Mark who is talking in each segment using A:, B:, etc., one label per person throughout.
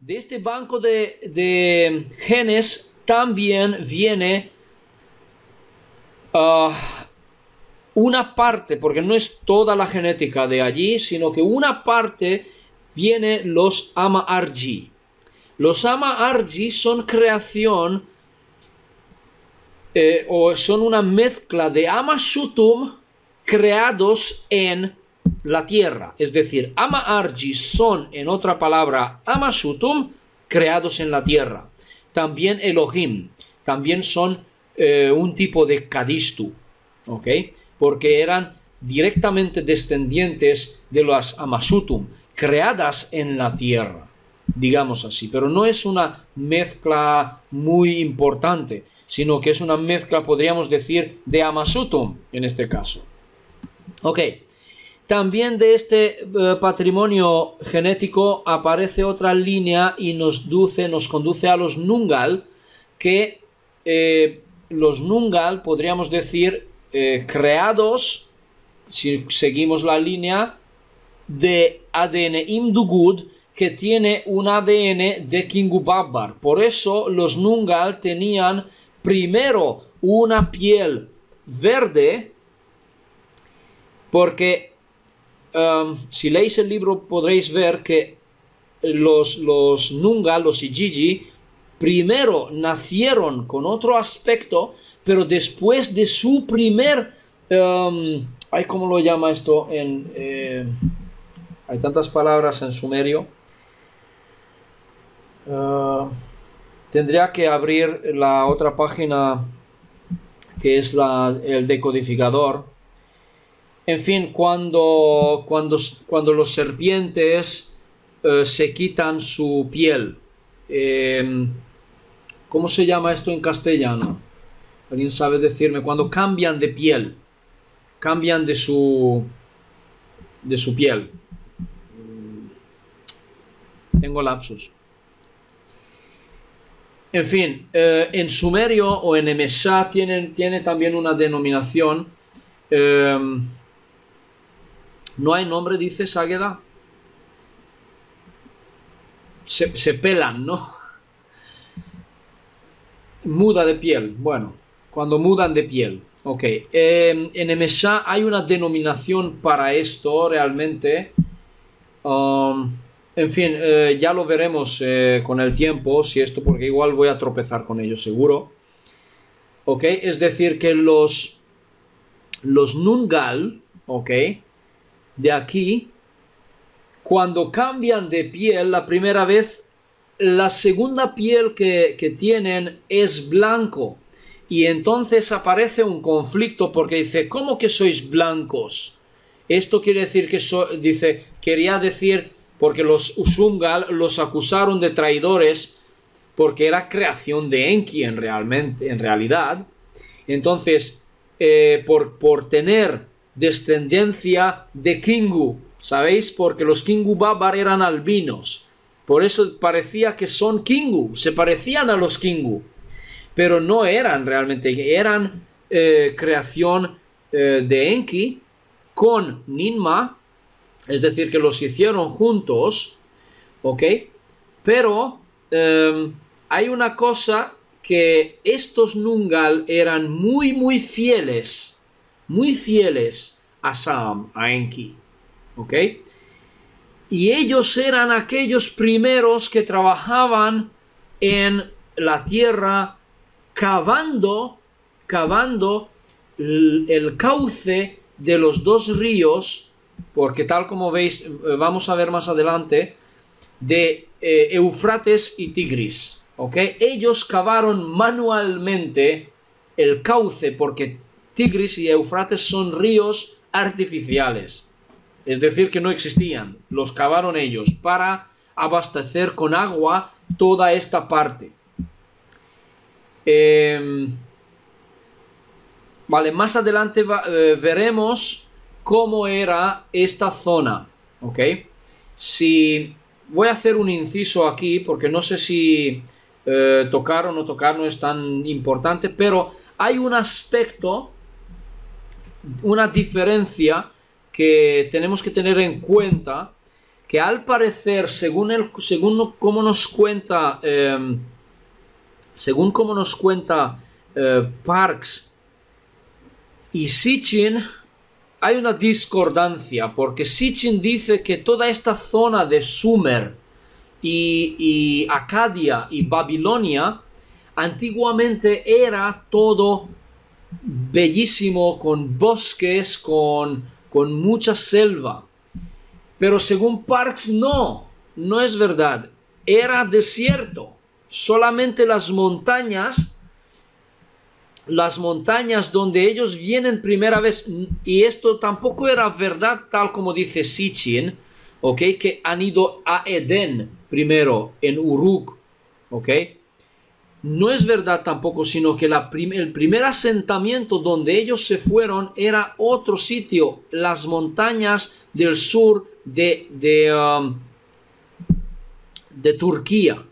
A: de este banco de genes también viene una parte, porque no es toda la genética de allí, sino que una parte viene los Ama-Arji. Los Ama-Arji son creación o son una mezcla de Ama-Shutum creados en la tierra. Es decir, Ama-Arji son, en otra palabra, Ama-Shutum creados en la tierra. También Elohim, también son un tipo de Kadistu, ¿ok? Porque eran directamente descendientes de las Ama-Shutum, creadas en la tierra, digamos así. Pero no es una mezcla muy importante, sino que es una mezcla, podríamos decir, de Ama-Shutum en este caso. Ok. También de este patrimonio genético aparece otra línea y nos conduce a los Nungal, que los Nungal, podríamos decir, creados, si seguimos la línea, de ADN Imdugud, que tiene un ADN de Kingu Babbar. Por eso los Nungal tenían primero una piel verde, porque si leéis el libro podréis ver que los Nungal, los Igigi, primero nacieron con otro aspecto, pero después de su primer... ¿cómo lo llama esto? Hay tantas palabras en sumerio. Tendría que abrir la otra página, que es el decodificador. En fin, cuando los serpientes se quitan su piel, ¿cómo se llama esto en castellano? ¿Alguien sabe decirme? Cuando cambian de piel, cambian de su piel. Tengo lapsus. En fin, en sumerio o en emesá tiene también una denominación. No hay nombre, dice Águeda. Se pelan, ¿no? Muda de piel. Bueno, cuando mudan de piel. Ok. En emesá hay una denominación para esto realmente. En fin, ya lo veremos con el tiempo, si esto, porque igual voy a tropezar con ello seguro. Ok, es decir que los Nungal, ok, de aquí, cuando cambian de piel la primera vez, la segunda piel que tienen es blanco. Y entonces aparece un conflicto porque dice, ¿cómo que sois blancos? Esto quiere decir que quería decir, porque los Usungal los acusaron de traidores porque era creación de Enki en realidad. Entonces, por tener descendencia de Kingu, ¿sabéis? Porque los Kingu Babbar eran albinos. Por eso parecía que son Kingu, se parecían a los Kingu. Pero no eran realmente, eran creación de Enki con Ninma, es decir, que los hicieron juntos, ¿ok? Pero hay una cosa, que estos Nungal eran muy fieles a Sam, a Enki, ¿ok? Y ellos eran aquellos primeros que trabajaban en la tierra cavando el cauce de los dos ríos, porque tal como veis, vamos a ver más adelante, de Éufrates y Tigris, ¿ok? Ellos cavaron manualmente el cauce, porque Tigris y Éufrates son ríos artificiales, es decir, que no existían, los cavaron ellos para abastecer con agua toda esta parte. Vale, más adelante veremos cómo era esta zona, ¿ok? Voy a hacer un inciso aquí, porque no sé si tocar o no tocar no es tan importante, pero hay un aspecto, una diferencia que tenemos que tener en cuenta, que al parecer, según cómo nos cuenta, Parks y Sitchin, hay una discordancia, porque Sitchin dice que toda esta zona de Sumer y Acadia y Babilonia antiguamente era todo bellísimo, con bosques, con mucha selva. Pero según Parks, no es verdad. Era desierto. Solamente las montañas donde ellos vienen primera vez, y esto tampoco era verdad tal como dice Sitchin, ¿ok? Que han ido a Edén primero, en Uruk, ¿ok? No es verdad tampoco, sino que el primer asentamiento donde ellos se fueron era otro sitio, las montañas del sur de Turquía.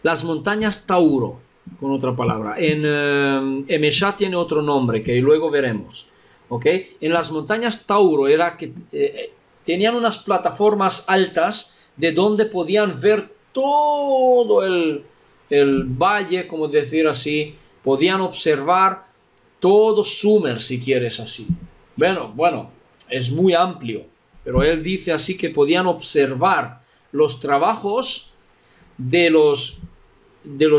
A: Las montañas Tauro, con otra palabra. En Emeshá tiene otro nombre que luego veremos. ¿Ok? En las montañas Tauro era que tenían unas plataformas altas de donde podían ver todo el valle, como decir así. Podían observar todo Sumer, si quieres así. Bueno, es muy amplio, pero él dice así que podían observar los trabajos de los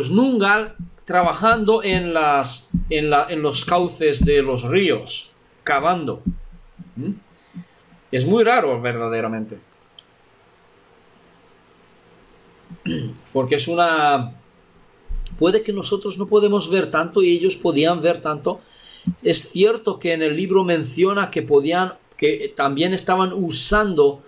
A: Nungal trabajando en los cauces de los ríos, cavando. Es muy raro verdaderamente, porque puede que nosotros no podemos ver tanto y ellos podían ver tanto. Es cierto que en el libro menciona que también estaban usando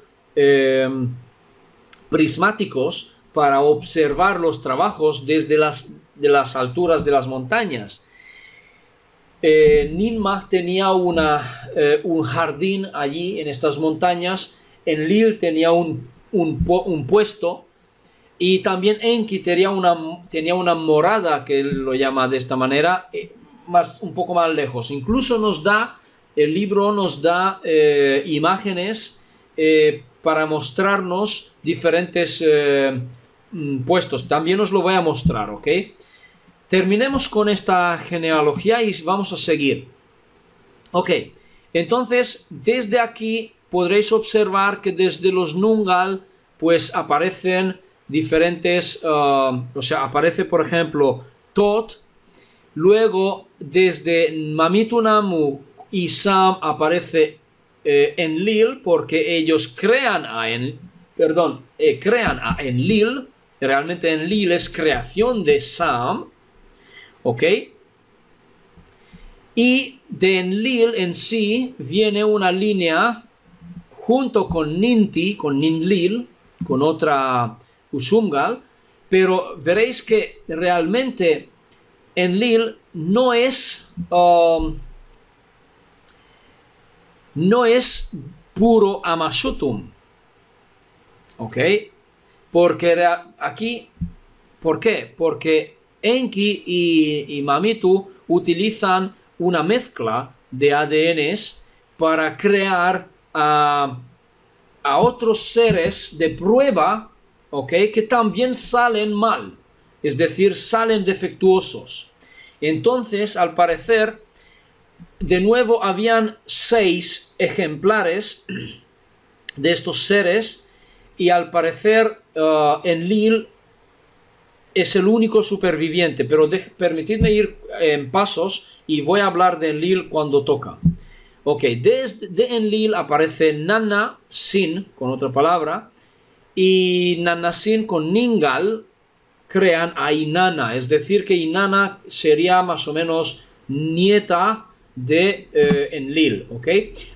A: prismáticos para observar los trabajos desde las alturas de las montañas. Ninmah tenía un jardín allí en estas montañas. Enlil tenía un puesto, y también Enki tenía una morada, que él lo llama de esta manera, un poco más lejos. Incluso el libro nos da imágenes para mostrarnos diferentes puestos. También os lo voy a mostrar, ¿ok? Terminemos con esta genealogía y vamos a seguir. Ok, entonces desde aquí podréis observar que desde los Nungal pues aparecen diferentes, aparece por ejemplo Tot. Luego desde Mamitu-Namu y Sam aparece Enlil, porque ellos crean a Enlil. Realmente Enlil es creación de Sam, ¿ok? Y de Enlil en sí viene una línea junto con Ninti, con Ninlil, con otra Ushumgal, pero veréis que realmente Enlil no es puro Amashutum, ¿ok? Porque aquí, ¿por qué? Porque Enki y Mamitu utilizan una mezcla de ADNs para crear a otros seres de prueba, ¿ok? Que también salen mal, es decir, salen defectuosos. Entonces, al parecer, de nuevo habían 6 ejemplares de estos seres, y al parecer Enlil es el único superviviente, pero permitidme ir en pasos y voy a hablar de Enlil cuando toca. Ok, de Enlil aparece Nanna Sin, con otra palabra, y Nanna Sin con Ningal crean a Inanna, es decir que Inanna sería más o menos nieta de Enlil, ¿ok?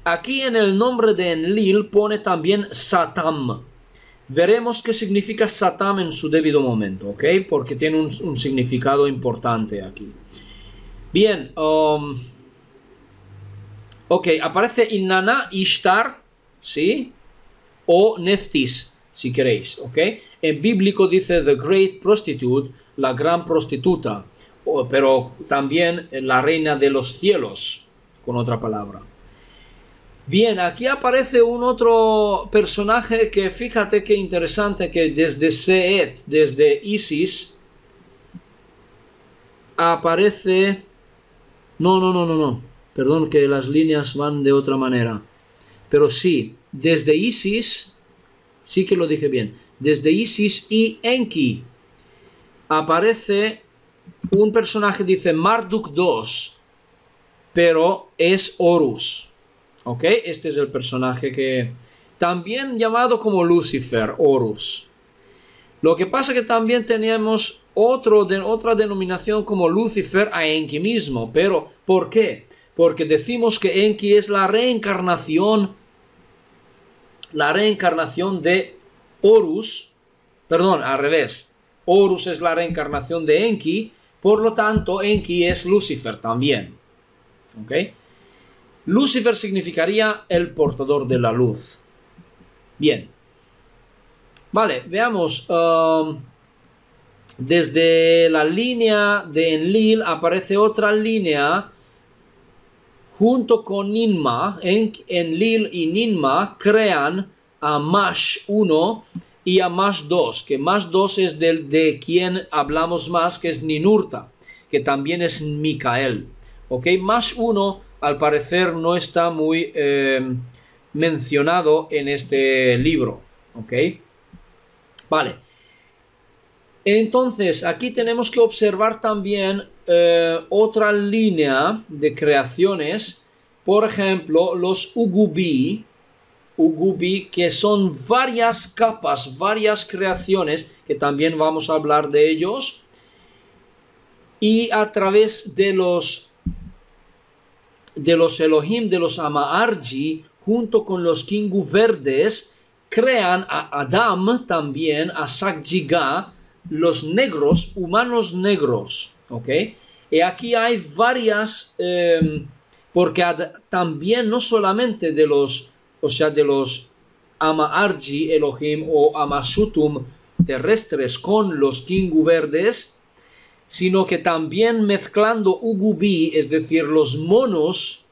A: Aquí en el nombre de Enlil pone también Satam. Veremos qué significa Satam en su debido momento, ¿ok? Porque tiene un significado importante aquí. Bien, ok, aparece Inanna, Ishtar, ¿sí? O Neftis, si queréis, ¿ok? En bíblico dice The Great Prostitute, la gran prostituta, pero también la reina de los cielos, con otra palabra. Bien, aquí aparece un otro personaje que fíjate qué interesante, que desde Seet, desde Isis, aparece... No. Perdón que las líneas van de otra manera. Pero sí, desde Isis, sí que lo dije bien, desde Isis y Enki aparece un personaje, dice Marduk II, pero es Horus. ¿Ok? Este es el personaje que... También llamado como Lucifer, Horus. Lo que pasa que también tenemos otra denominación como Lucifer a Enki mismo. Pero, ¿por qué? Porque decimos que Enki es la reencarnación de Horus. Perdón, al revés. Horus es la reencarnación de Enki. Por lo tanto, Enki es Lucifer también. ¿Ok? Lucifer significaría el portador de la luz. Bien. Vale, veamos. Desde la línea de Enlil aparece otra línea junto con Ninma. Enlil y Ninma crean a Mash 1 y a Mash 2, que Mash 2 es de quien hablamos más, que es Ninurta, que también es Micael. ¿Ok? Mash 1 al parecer no está muy mencionado en este libro. ¿Ok? Vale. Entonces, aquí tenemos que observar también otra línea de creaciones. Por ejemplo, los Ugubi, que son varias capas, varias creaciones, que también vamos a hablar de ellos. Y a través de los Elohim, de los Amaarji, junto con los Kingu verdes, crean a Adam también, a Sakjiga, los negros, humanos negros, ¿ok? Y aquí hay varias, porque también no solamente de los Amaarji Elohim o Amashutum terrestres con los Kingu verdes, sino que también mezclando Ugubi, es decir, los monos,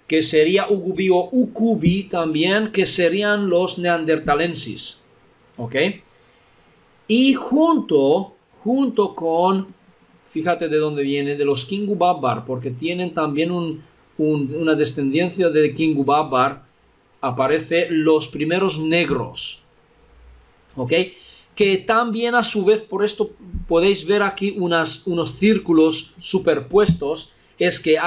A: que sería Ugubi o Ukubi también, que serían los neandertalensis, ¿ok? Y junto con, fíjate de dónde viene, de los Kingu Babbar, porque tienen también una descendencia de Kingu Babbar, aparece los primeros negros, ¿ok? Que también a su vez, por esto podéis ver aquí unos círculos superpuestos, es que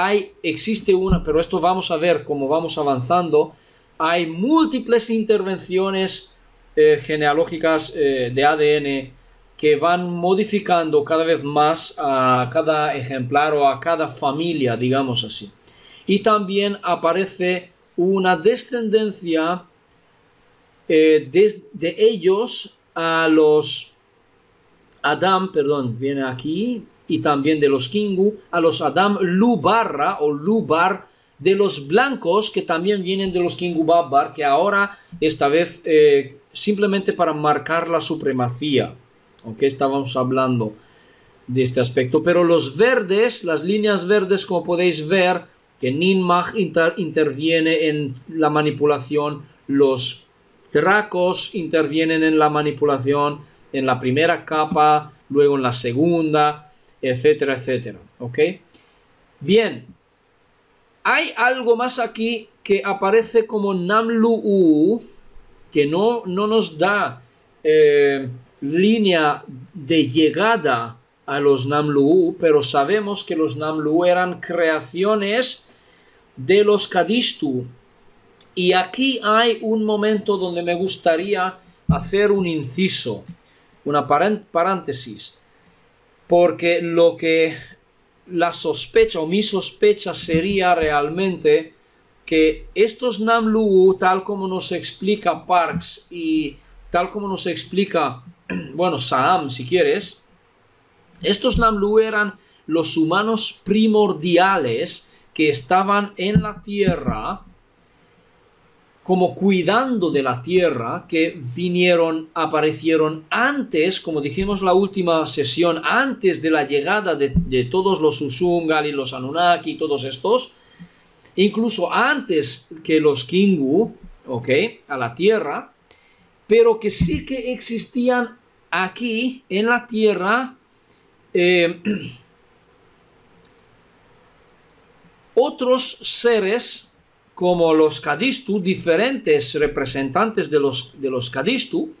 A: existe una, pero esto vamos a ver cómo vamos avanzando, hay múltiples intervenciones genealógicas de ADN que van modificando cada vez más a cada ejemplar o a cada familia, digamos así. Y también aparece una descendencia de ellos a los Adam, perdón, viene aquí, y también de los Kingu, a los Adam Lubarra o Lubar, de los blancos, que también vienen de los Kingu Babbar, que ahora, esta vez, simplemente para marcar la supremacía, ¿ok? Estábamos hablando de este aspecto, pero los verdes, las líneas verdes, como podéis ver, que Ninmah interviene en la manipulación, los Dracos intervienen en la manipulación, en la primera capa, luego en la segunda, etcétera, etcétera, ¿ok? Bien, hay algo más aquí que aparece como Namlu'u, que no nos da línea de llegada a los Namlu'u, pero sabemos que los Namlu'u eran creaciones de los Kadishtu. Y aquí hay un momento donde me gustaría hacer un inciso, una paréntesis, porque la sospecha o mi sospecha sería realmente que estos Namlu'u, tal como nos explica Parks y tal como nos explica, bueno, Saham si quieres, estos Namlu'u eran los humanos primordiales que estaban en la tierra, como cuidando de la tierra, que aparecieron antes, como dijimos la última sesión, antes de la llegada de todos los Usungal y los Anunnaki, todos estos, incluso antes que los Kingu, ¿ok? A la Tierra, pero que sí que existían aquí en la Tierra otros seres como los Kadistu, diferentes representantes de los Kadistu,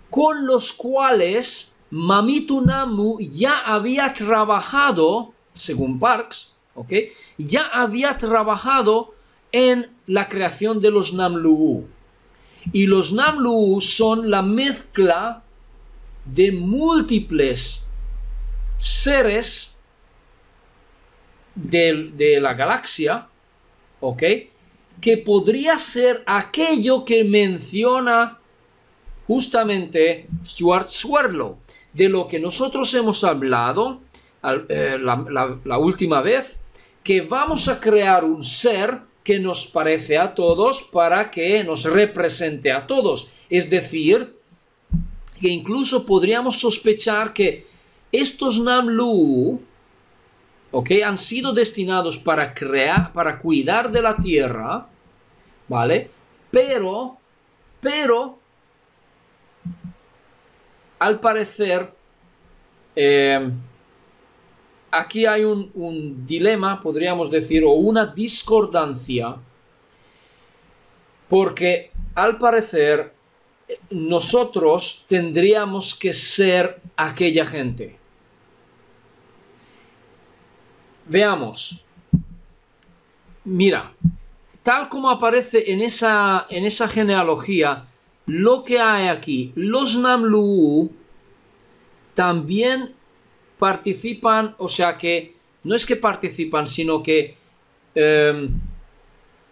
A: con los cuales Mamitu Namu ya había trabajado, según Parks, ¿ok? Ya había trabajado en la creación de los Namlu'u. Y los Namlu'u son la mezcla de múltiples seres de la galaxia, ¿ok? Que podría ser aquello que menciona justamente Stuart Swerdlow, de lo que nosotros hemos hablado la última vez, que vamos a crear un ser que nos parece a todos para que nos represente a todos. Es decir, que incluso podríamos sospechar que estos Namlu'u, ¿ok? Han sido destinados para crear, para cuidar de la Tierra, ¿vale? Pero, al parecer, aquí hay un dilema, podríamos decir, o una discordancia, porque al parecer nosotros tendríamos que ser aquella gente. Veamos. Mira, tal como aparece en esa genealogía, lo que hay aquí, los Namlu'u también participan, o sea que no es que participan, sino que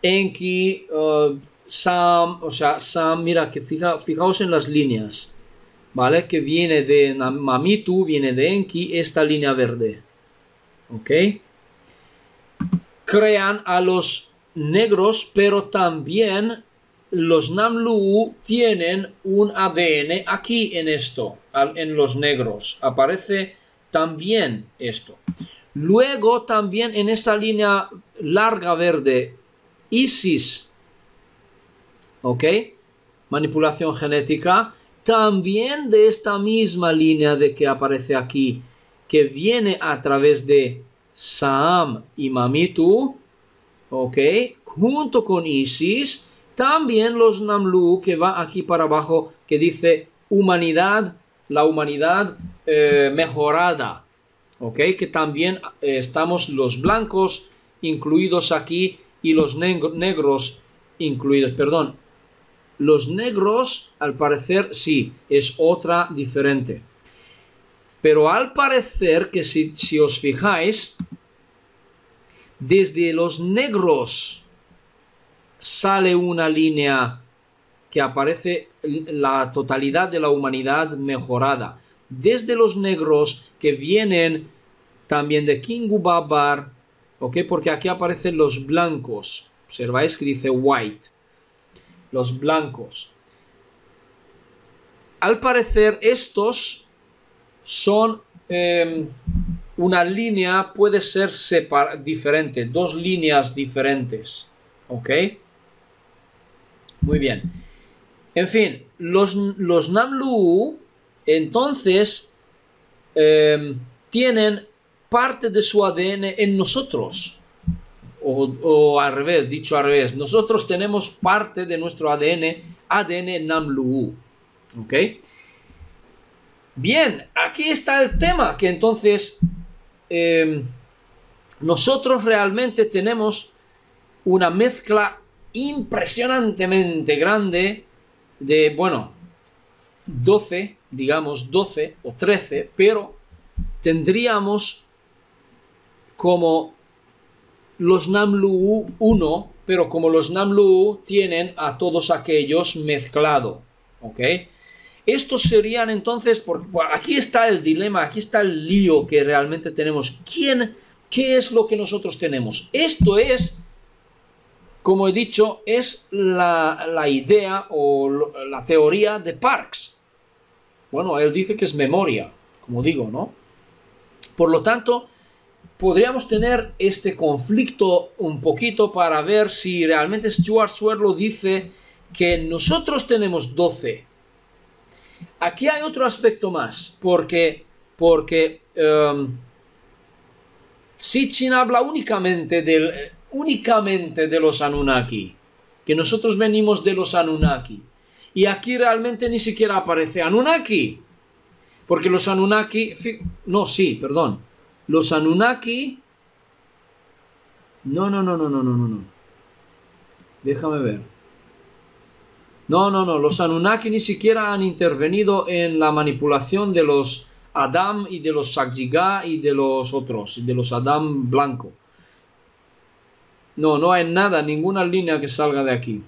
A: Enki, Sam, o sea, Sam, mira, que fijaos en las líneas, ¿vale? Que viene de Mamitu, viene de Enki, esta línea verde, ¿ok? Crean a los negros, pero también los Namlu'u tienen un ADN aquí en esto, en los negros. Aparece también esto. Luego también en esta línea larga verde, Isis, ¿ok? Manipulación genética. También de esta misma línea de que aparece aquí, que viene a través de Sam y Mamitu, ¿ok? Junto con Isis, también los Namlu'u, que va aquí para abajo, que dice humanidad, la humanidad mejorada, ¿ok? Que también estamos los blancos incluidos aquí y los negros incluidos, perdón. Los negros, al parecer, sí, es otra diferente. Pero al parecer que si os fijáis, desde los negros sale una línea que aparece la totalidad de la humanidad mejorada. Desde los negros que vienen también de Kingu Babar, ¿ok? Porque aquí aparecen los blancos. Observáis que dice white. Los blancos. Al parecer estos son una línea, puede ser diferente, dos líneas diferentes, ¿ok? Muy bien. En fin, los Namlu'u entonces tienen parte de su ADN en nosotros. O al revés, dicho al revés, nosotros tenemos parte de nuestro ADN Namlu'u, ¿ok? Bien, aquí está el tema, que entonces nosotros realmente tenemos una mezcla impresionantemente grande de, bueno, 12, digamos 12 o 13, pero tendríamos como los Namlu'u 1, pero como los Namlu'u tienen a todos aquellos mezclado, ¿ok? Estos serían entonces, bueno, aquí está el dilema, aquí está el lío que realmente tenemos. ¿Qué es lo que nosotros tenemos? Esto es, como he dicho, es la idea o la teoría de Parks. Bueno, él dice que es memoria, como digo, ¿no? Por lo tanto, podríamos tener este conflicto un poquito para ver si realmente Stuart Swerdlow dice que nosotros tenemos 12. Aquí hay otro aspecto más, porque Sitchin habla únicamente de los Anunnaki, que nosotros venimos de los Anunnaki. Y aquí realmente ni siquiera aparece Anunnaki, porque los Anunnaki... No, sí, perdón. Los Anunnaki... No. Déjame ver. No. Los Anunnaki ni siquiera han intervenido en la manipulación de los Adam y de los Sakjiga y de los otros, de los Adam blanco. No hay nada, ninguna línea que salga de aquí.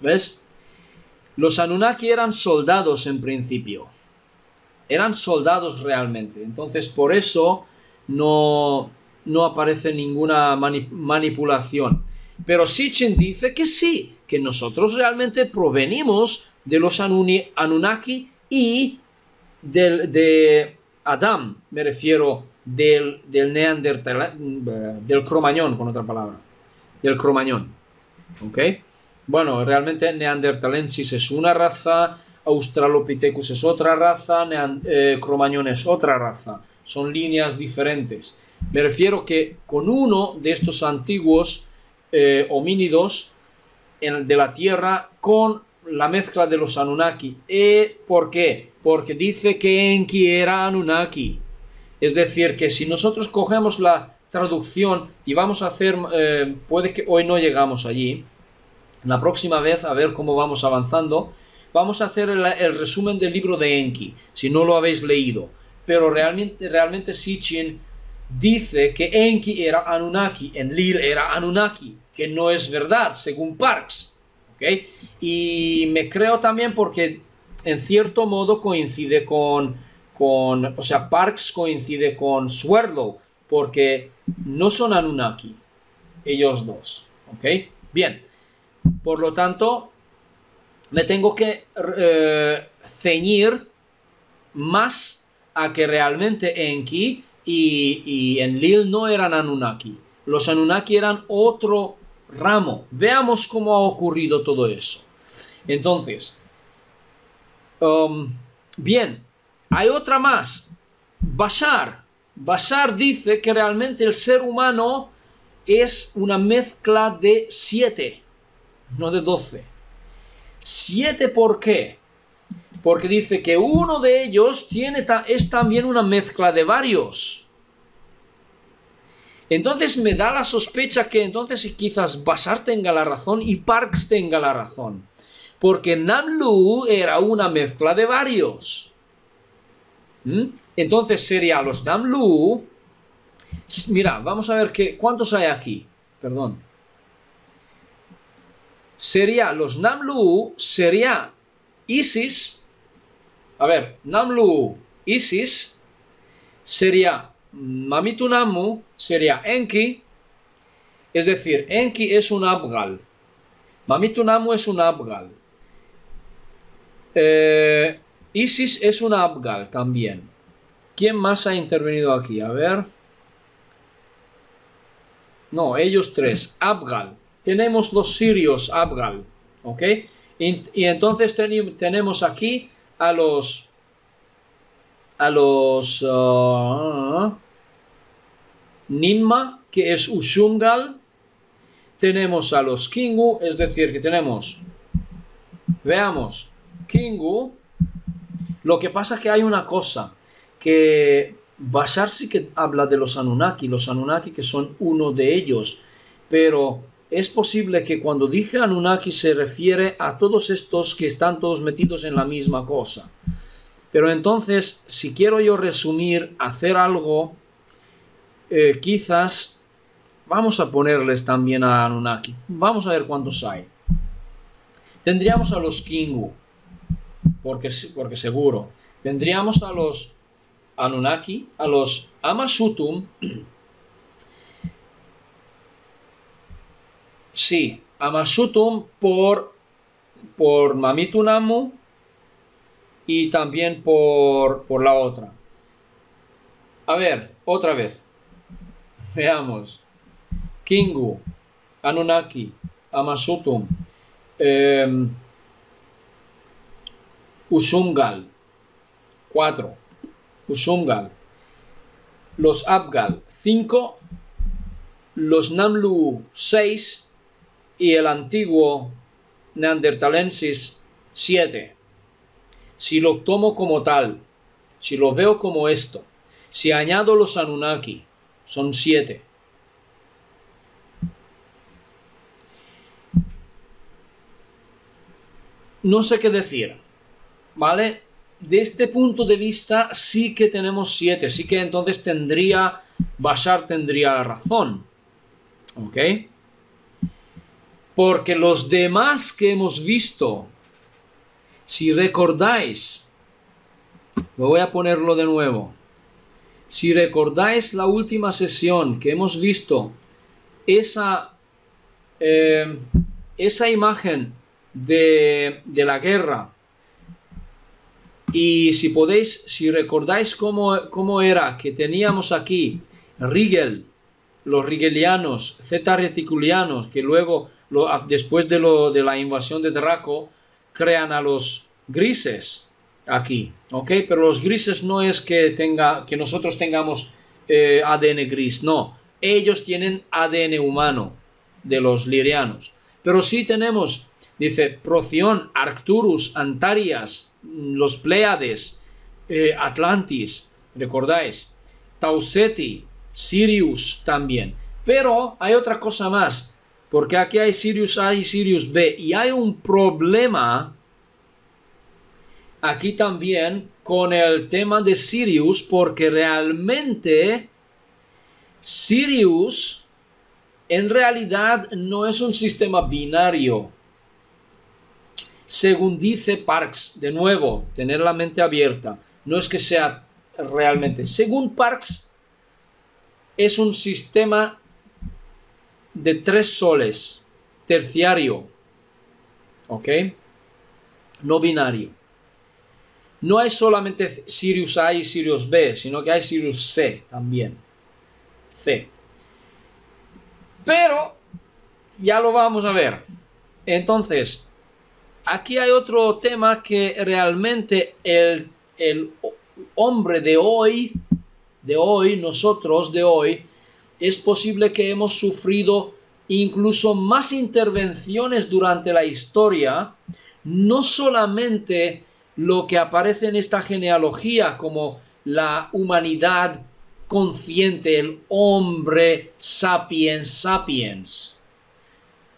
A: ¿Ves? Los Anunnaki eran soldados en principio. Eran soldados realmente. Entonces, por eso no aparece ninguna manipulación. Pero Sitchin dice que sí, que nosotros realmente provenimos de los Anunnaki y de Adam, me refiero del Neandertal, del Cromañón, con otra palabra, del Cromañón. ¿Ok? Bueno, realmente Neanderthalensis es una raza, Australopithecus es otra raza, Cromañón es otra raza. Son líneas diferentes. Me refiero que con uno de estos antiguos homínidos de la Tierra con la mezcla de los Anunnaki. ¿Por qué? Porque dice que Enki era Anunnaki. Es decir, que si nosotros cogemos la traducción y vamos a hacer, puede que hoy no llegamos allí, la próxima vez, a ver cómo vamos avanzando, vamos a hacer el resumen del libro de Enki, si no lo habéis leído. Pero realmente Sitchin dice que Enki era Anunnaki, Enlil era Anunnaki, que no es verdad, según Parkes. ¿Okay? Y me creo también porque en cierto modo coincide o sea, Parkes coincide con Swerdlow, porque no son Anunnaki, ellos dos. ¿Ok? Bien. Por lo tanto, me tengo que ceñir más a que realmente Enki y Enlil no eran Anunnaki. Los Anunnaki eran otro ramo. Veamos cómo ha ocurrido todo eso. Entonces, bien, hay otra más. Bashar dice que realmente el ser humano es una mezcla de 7. No de 12. 7, ¿por qué? Porque dice que uno de ellos es también una mezcla de varios. Entonces me da la sospecha que entonces quizás Bashar tenga la razón y Parkes tenga la razón. Porque Namlu era una mezcla de varios. Entonces sería los Namlu. Mira, vamos a ver cuántos hay aquí. Perdón. Sería los Namlu, sería Isis. A ver, Namlu, Isis, sería Mamitunamu, sería Enki. Es decir, Enki es un Abgal. Mamitunamu es un Abgal. Isis es un Abgal también. ¿Quién más ha intervenido aquí? A ver. No, ellos tres. Abgal. Tenemos los sirios Abgal. ¿Ok? Y entonces tenemos aquí a los Ninma, que es Ushungal. Tenemos a los Kingu, es decir, que tenemos, veamos, Kingu. Lo que pasa es que hay una cosa, que Bashar sí que habla de los Anunnaki que son uno de ellos, pero es posible que cuando dice Anunnaki se refiere a todos estos que están todos metidos en la misma cosa. Pero entonces, si quiero yo resumir, hacer algo, quizás vamos a ponerles también a Anunnaki. Vamos a ver cuántos hay. Tendríamos a los Kingu, porque seguro. Tendríamos a los Anunnaki, a los Amashutum. Sí, Amashutum por Mamitunamu y también por la otra. A ver, otra vez. Veamos. Kingu, Anunnaki, Amasutum, Usungal, 4. Usungal. Los Abgal, 5. Los Namlu, 6. Y el antiguo Neanderthalensis, 7. Si lo tomo como tal, si lo veo como esto, si añado los Anunnaki, son 7. No sé qué decir, ¿vale? De este punto de vista sí que tenemos 7, sí que entonces Bashar tendría la razón, ¿ok? Porque los demás que hemos visto, si recordáis, lo voy a ponerlo de nuevo, si recordáis la última sesión que hemos visto, esa imagen de la guerra, y si recordáis cómo era, que teníamos aquí Rigel, los rigelianos, zeta reticulianos, que luego, después de la invasión de Draco, crean a los grises aquí, ¿ok? Pero los grises no es que nosotros tengamos ADN gris, no. Ellos tienen ADN humano de los lirianos. Pero sí tenemos, dice, Procyon, Arcturus, Antarias, los Pléyades, Atlantis, ¿recordáis? Tau Ceti, Sirius también. Pero hay otra cosa más, porque aquí hay Sirius A y Sirius B, y hay un problema aquí también con el tema de Sirius, porque realmente Sirius en realidad no es un sistema binario. Según dice Parkes, de nuevo, tener la mente abierta, no es que sea realmente. Según Parkes, es un sistema de 3 soles, terciario, ¿ok? No binario. No hay solamente Sirius A y Sirius B, sino que hay Sirius C también. C. Pero ya lo vamos a ver. Entonces, aquí hay otro tema que realmente el hombre de hoy, nosotros de hoy, es posible que hemos sufrido incluso más intervenciones durante la historia, no solamente lo que aparece en esta genealogía como la humanidad consciente, el hombre sapiens sapiens,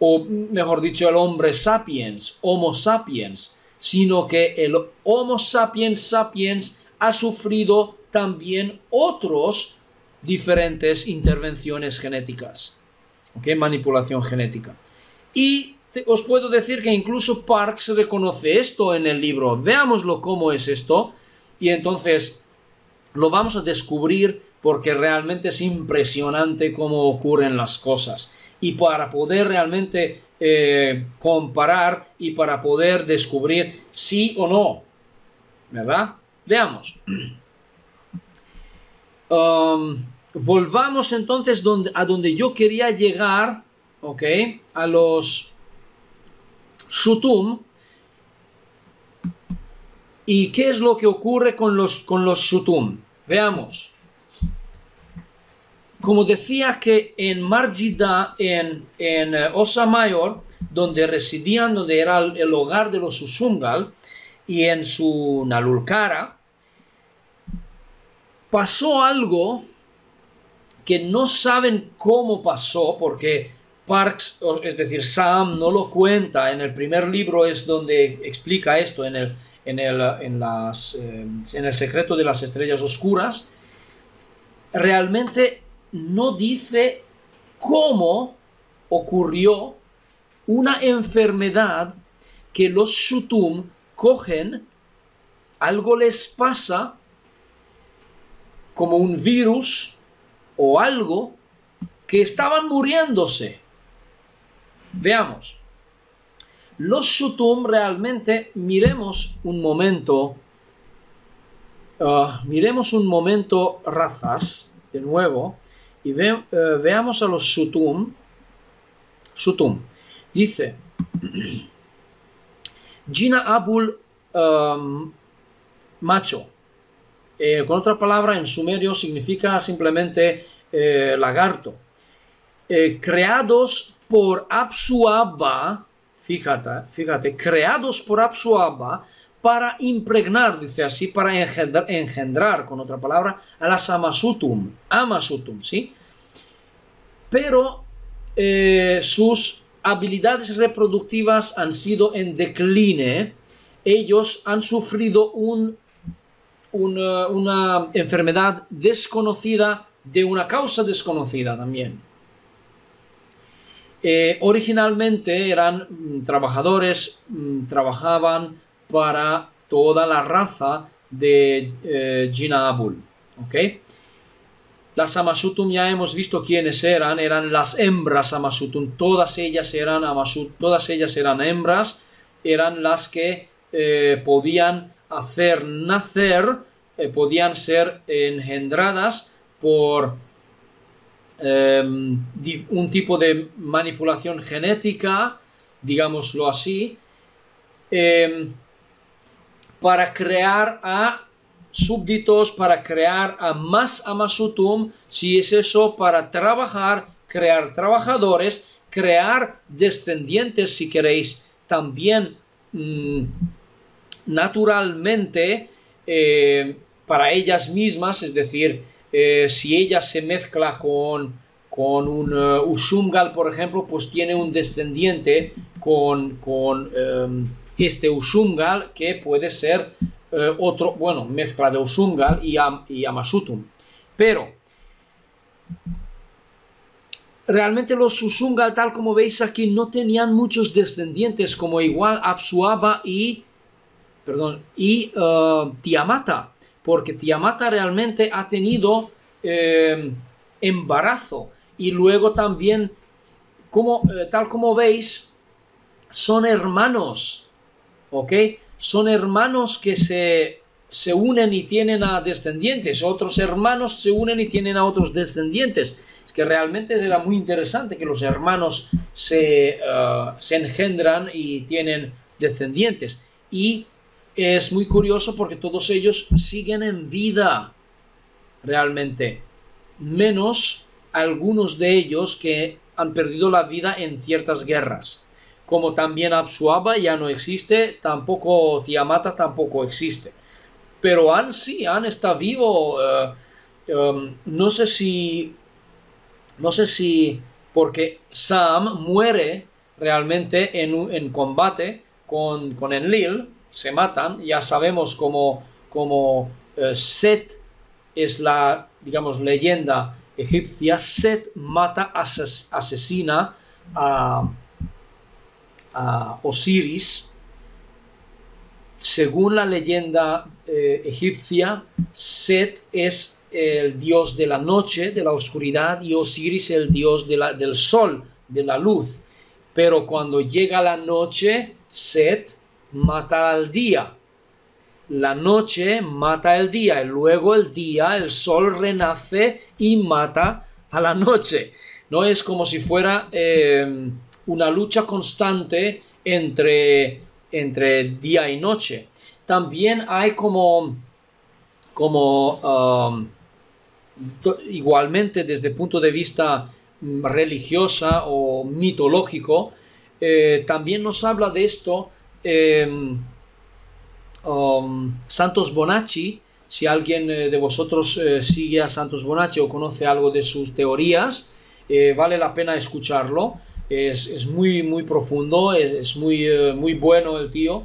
A: o mejor dicho, el hombre sapiens, Homo sapiens, sino que el Homo sapiens sapiens ha sufrido también otros diferentes intervenciones genéticas, ¿ok? Manipulación genética. Y os puedo decir que incluso Parkes reconoce esto en el libro. Veámoslo cómo es esto, y entonces lo vamos a descubrir porque realmente es impresionante cómo ocurren las cosas. Y para poder realmente comparar y para poder descubrir sí o no, ¿verdad? Veamos. Volvamos entonces a donde yo quería llegar, ¿ok? A los Shutum. ¿Y qué es lo que ocurre con los Shutum? Veamos. Como decía que en Margida, en Osa Mayor, donde residían, donde era el hogar de los Usungal, y en su Nalulkara, pasó algo que no saben cómo pasó, porque Parkes, es decir, Sam no lo cuenta. En el primer libro es donde explica esto, en el secreto de las estrellas oscuras. Realmente no dice cómo ocurrió una enfermedad que los Shutum cogen, algo les pasa, como un virus o algo, que estaban muriéndose. Veamos. Los Shutum realmente, miremos un momento Miremos un momento razas de nuevo y veamos a los Sutum. Sutum dice Gina Abul macho. Con otra palabra, en sumerio significa simplemente lagarto. Creados por Apsuaba, fíjate, creados por Apsuaba para impregnar, dice así, para engendrar, con otra palabra, a las Amasutum, ¿sí? Pero sus habilidades reproductivas han sido en decline. Ellos han sufrido una enfermedad desconocida de una causa desconocida también. Originalmente eran trabajadores, trabajaban para toda la raza de Gina Abul, ¿ok? Las Amasutum ya hemos visto quiénes eran las hembras Amasutum, todas ellas eran hembras, eran las que podían hacer nacer, podían ser engendradas por un tipo de manipulación genética, digámoslo así, para crear a súbditos, para crear a más Amasutum, si es eso, para trabajar, crear trabajadores, crear descendientes, si queréis, también naturalmente para ellas mismas, es decir, si ella se mezcla con un Ushumgal, por ejemplo, pues tiene un descendiente con este Ushumgal, que puede ser otro, bueno, mezcla de Ushumgal y Amasutum. Pero realmente los Ushumgal, tal como veis aquí, no tenían muchos descendientes, como igual Apsuaba y Tiamata, porque Tiamata realmente ha tenido embarazo, y luego también, tal como veis, son hermanos, ¿ok? Son hermanos que se unen y tienen a descendientes, otros hermanos se unen y tienen a otros descendientes. Es que realmente era muy interesante que los hermanos se engendran y tienen descendientes, y es muy curioso porque todos ellos siguen en vida realmente, menos algunos de ellos que han perdido la vida en ciertas guerras, como también Apsuaba ya no existe, tampoco Tiamata tampoco existe, pero sí, está vivo. No sé si porque Sam muere realmente en combate con Enlil, se matan. Ya sabemos cómo Set es la, digamos, leyenda egipcia. Set asesina a Osiris. Según la leyenda egipcia, Set es el dios de la noche, de la oscuridad, y Osiris el dios del sol, de la luz. Pero cuando llega la noche, Set mata al día. La noche mata el día, y luego el día, el sol renace y mata a la noche. No es como si fuera una lucha constante entre día y noche. También hay igualmente desde el punto de vista religiosa o mitológico, también nos habla de esto Santos Bonacci. Si alguien de vosotros sigue a Santos Bonacci o conoce algo de sus teorías, vale la pena escucharlo. Es muy, muy profundo, es muy bueno el tío.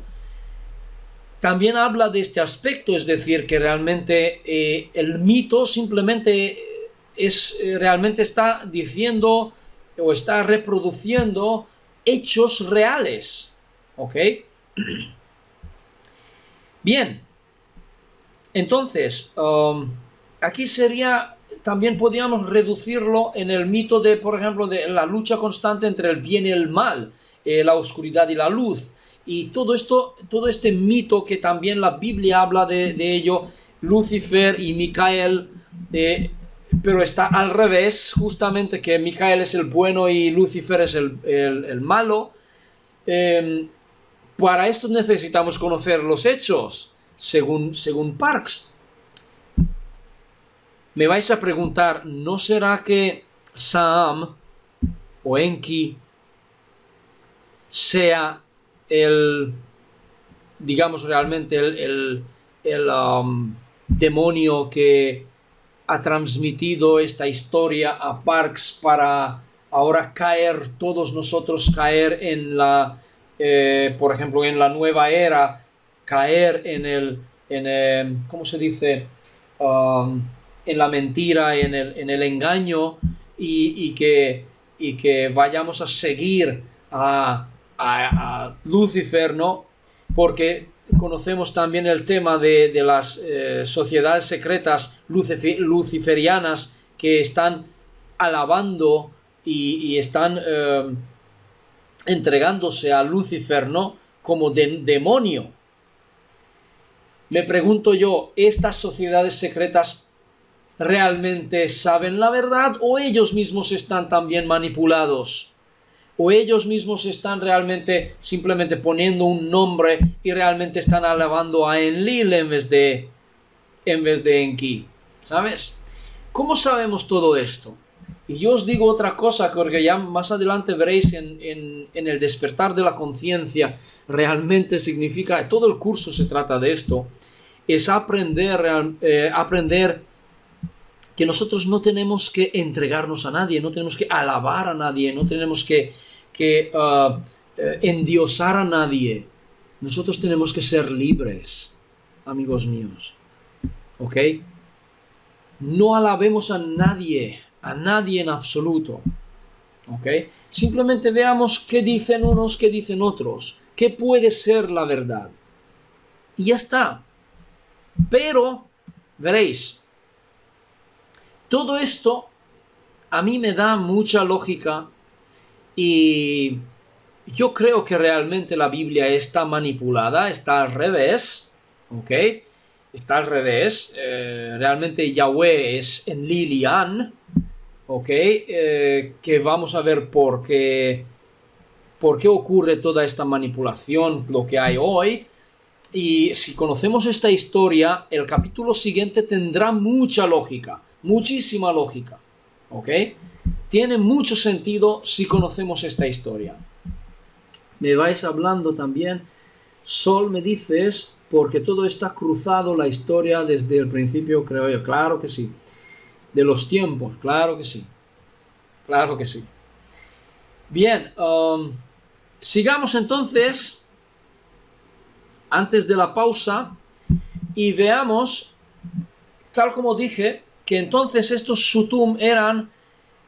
A: También habla de este aspecto, es decir, que realmente el mito simplemente realmente está diciendo o está reproduciendo hechos reales, ¿ok? Bien, entonces, aquí también podríamos reducirlo en el mito de, por ejemplo, de la lucha constante entre el bien y el mal, la oscuridad y la luz, y todo este mito que también la Biblia habla de ello, Lucifer y Micael, pero está al revés, justamente que Micael es el bueno y Lucifer es el malo. Para esto necesitamos conocer los hechos, según Parks. Me vais a preguntar, ¿no será que Sam o Enki sea digamos realmente el demonio que ha transmitido esta historia a Parks para ahora todos nosotros caer en por ejemplo, en la nueva era, caer ¿cómo se dice? En la mentira, en el engaño y que vayamos a seguir a Lucifer, ¿no? Porque conocemos también el tema de las sociedades secretas luciferianas que están alabando y están entregándose a Lucifer, ¿no? Como demonio. Me pregunto yo, ¿estas sociedades secretas realmente saben la verdad o ellos mismos están también manipulados? ¿O ellos mismos están realmente simplemente poniendo un nombre y realmente están alabando a Enlil en vez de Enki? ¿Sabes? ¿Cómo sabemos todo esto? Y yo os digo otra cosa, porque ya más adelante veréis en el despertar de la conciencia, realmente significa, todo el curso se trata de esto, es aprender que nosotros no tenemos que entregarnos a nadie, no tenemos que alabar a nadie, no tenemos que endiosar a nadie. Nosotros tenemos que ser libres, amigos míos. ¿Ok? No alabemos a nadie en absoluto. ¿Ok? Simplemente veamos qué dicen unos, qué dicen otros, qué puede ser la verdad. Y ya está. Pero, veréis, todo esto a mí me da mucha lógica y yo creo que realmente la Biblia está manipulada, está al revés, ¿ok? Está al revés, realmente Yahweh es Enlil y An, ¿ok? Que vamos a ver por qué ocurre toda esta manipulación, lo que hay hoy. Y si conocemos esta historia, el capítulo siguiente tendrá mucha lógica, muchísima lógica, ¿ok? Tiene mucho sentido si conocemos esta historia. Me vais hablando también, Sol, me dices, porque todo está cruzado la historia desde el principio, creo yo. Claro que sí. De los tiempos, claro que sí. Claro que sí. Bien, sigamos entonces, antes de la pausa, y veamos, tal como dije, que entonces estos Shutum eran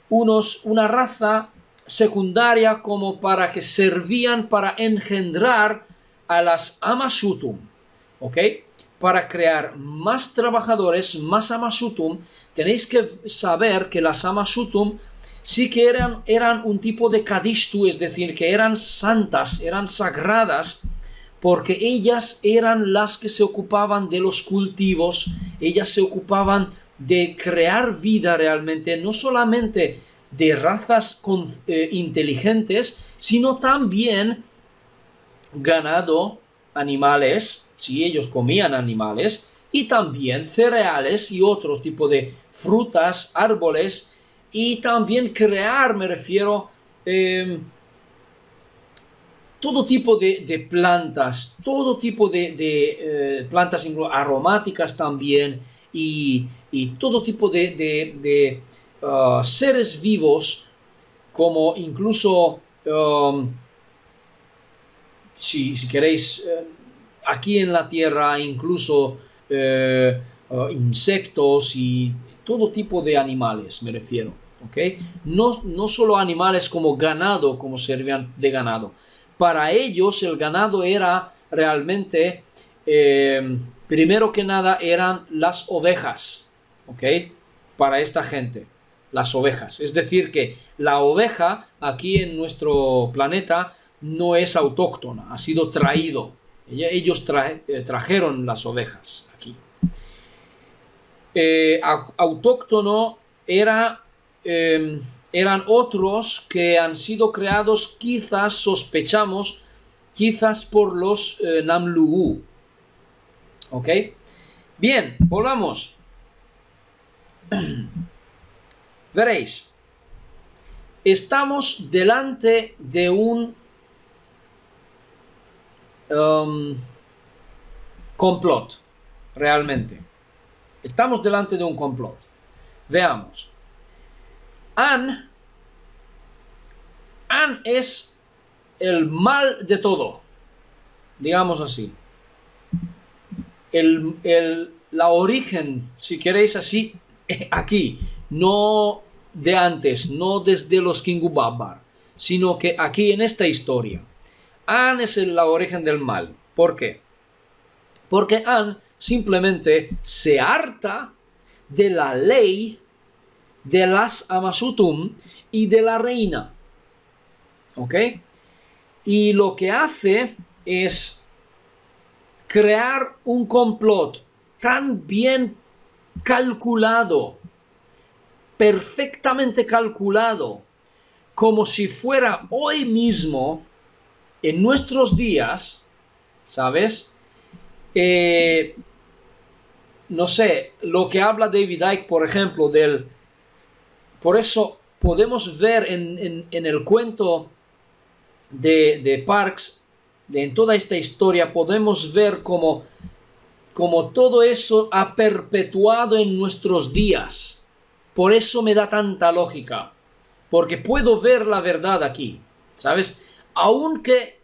A: una raza secundaria como para que servían para engendrar a las Amashutum, ¿ok? Para crear más trabajadores, más Amashutum, tenéis que saber que las Amashutum sí que eran un tipo de Kadishtu, es decir, que eran santas, eran sagradas, porque ellas eran las que se ocupaban de los cultivos, ellas se ocupaban de crear vida realmente, no solamente de razas inteligentes, sino también ganado, animales, si ellos comían animales, y también cereales y otros tipos de frutas, árboles, y también crear, me refiero, todo tipo de plantas, todo tipo de plantas aromáticas también, y todo tipo de seres vivos, como incluso, si queréis, aquí en la tierra, incluso insectos y todo tipo de animales, me refiero, ¿ok? No solo animales como ganado, como servían de ganado. Para ellos el ganado era realmente, primero que nada, eran las ovejas, ¿ok? Para esta gente, las ovejas. Es decir, que la oveja aquí en nuestro planeta no es autóctona, ha sido traído. Ellos trajeron las ovejas aquí. autóctono eran otros que han sido creados, quizás sospechamos, quizás por los Namlugu. ¿Ok? Bien, volvamos. Veréis, estamos delante de un complot, realmente. Estamos delante de un complot. Veamos. An es el mal de todo, digamos así. La origen, si queréis así, aquí, no de antes, no desde los Kingubabar, sino que aquí en esta historia. An es la origen del mal. ¿Por qué? Porque An simplemente se harta de la ley de las Amasutum y de la reina. ¿Ok? Y lo que hace es crear un complot tan bien calculado, perfectamente calculado, como si fuera hoy mismo, en nuestros días, ¿sabes? No sé, lo que habla David Icke, por ejemplo, por eso podemos ver en el cuento de Parks, en toda esta historia, podemos ver como todo eso ha perpetuado en nuestros días. Por eso me da tanta lógica, porque puedo ver la verdad aquí, ¿sabes? Aunque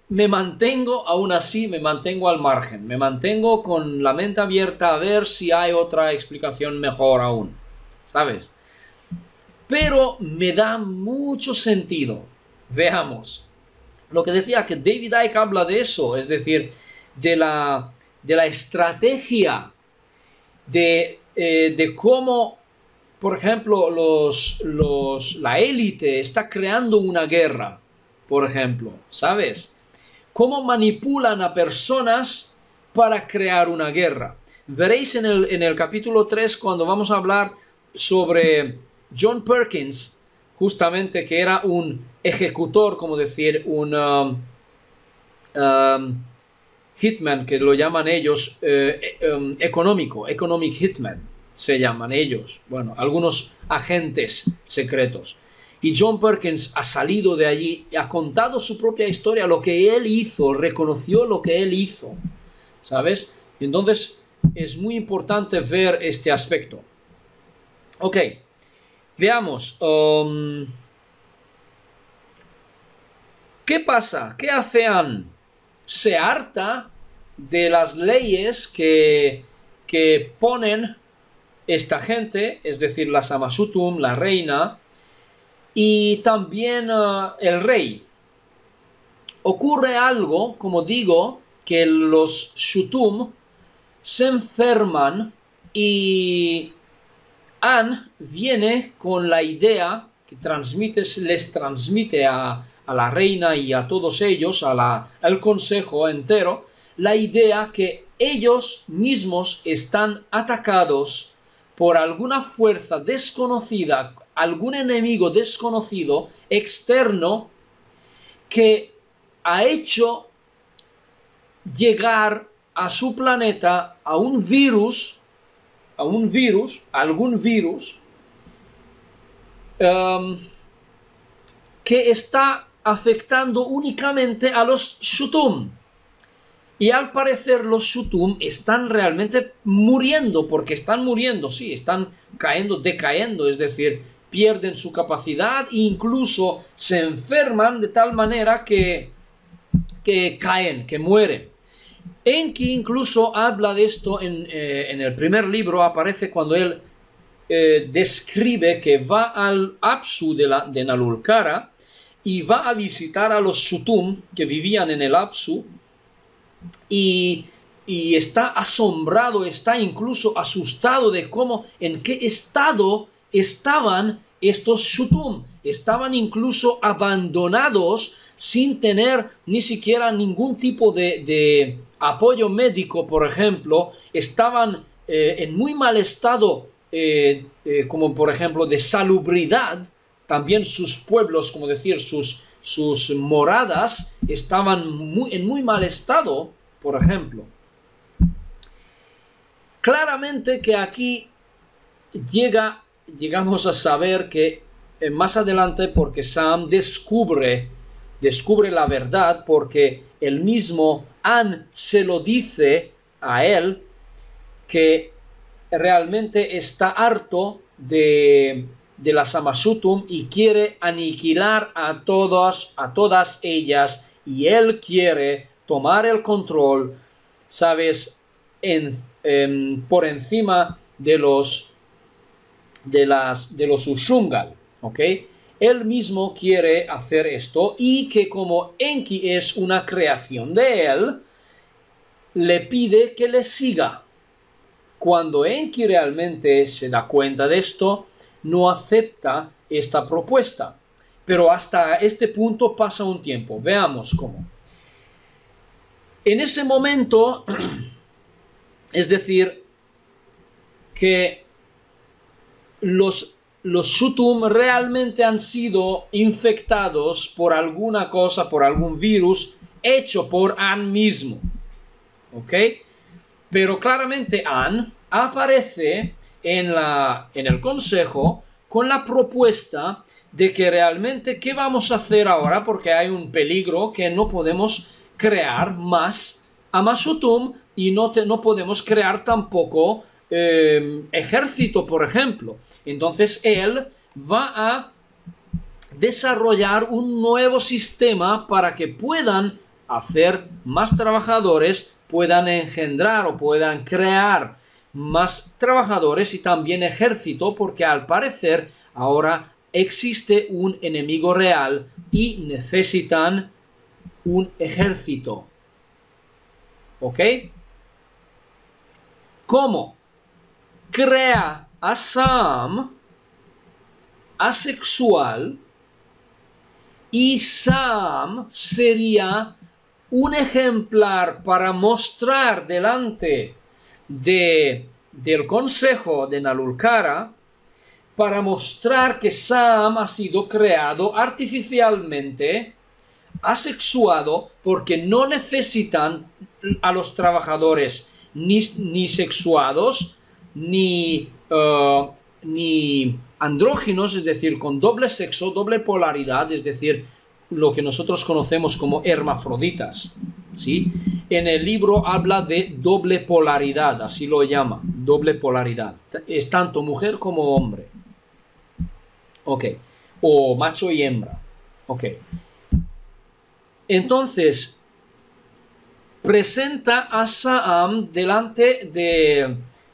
A: aún así me mantengo al margen, me mantengo con la mente abierta a ver si hay otra explicación mejor aún, ¿sabes? Pero me da mucho sentido. Veamos. Lo que decía, que David Icke habla de eso, es decir, de la estrategia, de cómo, por ejemplo, la élite está creando una guerra, por ejemplo, ¿sabes? Cómo manipulan a personas para crear una guerra. Veréis en el capítulo 3, cuando vamos a hablar sobre John Perkins, justamente, que era un ejecutor, como decir, un hitman, que lo llaman ellos, economic hitman, se llaman ellos, bueno, algunos agentes secretos. Y John Perkins ha salido de allí y ha contado su propia historia, lo que él hizo, reconoció lo que él hizo, ¿sabes? Y entonces es muy importante ver este aspecto. Ok, veamos. ¿Qué pasa? ¿Qué hace An? Se harta de las leyes que ponen esta gente, es decir, la Samasutum, la reina, y también el rey. Ocurre algo, como digo, que los Shutum se enferman y An viene con la idea que les transmite a la reina y a todos ellos, al consejo entero, la idea que ellos mismos están atacados por alguna fuerza desconocida, algún enemigo desconocido, externo, que ha hecho llegar a su planeta algún virus, que está afectando únicamente a los Shutum. Y al parecer los Shutum están realmente muriendo, porque están muriendo, sí, están decayendo, es decir, pierden su capacidad e incluso se enferman de tal manera que caen, que mueren. Enki incluso habla de esto en el primer libro, aparece cuando él describe que va al Apsu de Nalulkara y va a visitar a los Shutum que vivían en el Apsu, y está asombrado, está incluso asustado de en qué estado estaban estos Shutum. Estaban incluso abandonados, sin tener ni siquiera ningún tipo de apoyo médico, por ejemplo. Estaban en muy mal estado como por ejemplo de salubridad, también sus pueblos, como decir, sus moradas estaban en muy mal estado, por ejemplo. Claramente que aquí llegamos a saber que más adelante, porque Sam descubre la verdad, porque el mismo An se lo dice a él, que realmente está harto de las Amasutum y quiere aniquilar a todas ellas, y él quiere tomar el control, ¿sabes?, por encima de los Ushungal, ¿ok? Él mismo quiere hacer esto, y que como Enki es una creación de él, le pide que le siga. Cuando Enki realmente se da cuenta de esto, no acepta esta propuesta. Pero hasta este punto pasa un tiempo. Veamos cómo. En ese momento, es decir, que los Shutum realmente han sido infectados por alguna cosa, por algún virus hecho por An mismo. ¿Ok? Pero claramente An aparece en el consejo con la propuesta de que realmente, ¿qué vamos a hacer ahora? Porque hay un peligro, que no podemos crear más Amasutum, y no podemos crear tampoco ejército, por ejemplo. Entonces él va a desarrollar un nuevo sistema para que puedan hacer más trabajadores, puedan engendrar o puedan crear más trabajadores y también ejército, porque al parecer ahora existe un enemigo real y necesitan un ejército. ¿Ok? ¿Cómo? Crea a Sam asexual, y Sam sería un ejemplar para mostrar delante del consejo de Nalulkara, para mostrar que Sam ha sido creado artificialmente, asexuado, porque no necesitan a los trabajadores ni sexuados, ni andróginos, es decir, con doble sexo, doble polaridad, es decir, lo que nosotros conocemos como hermafroditas, ¿sí? En el libro habla de doble polaridad, así lo llama, doble polaridad. Es tanto mujer como hombre. Ok. O macho y hembra. Ok. Entonces, presenta a Sam delante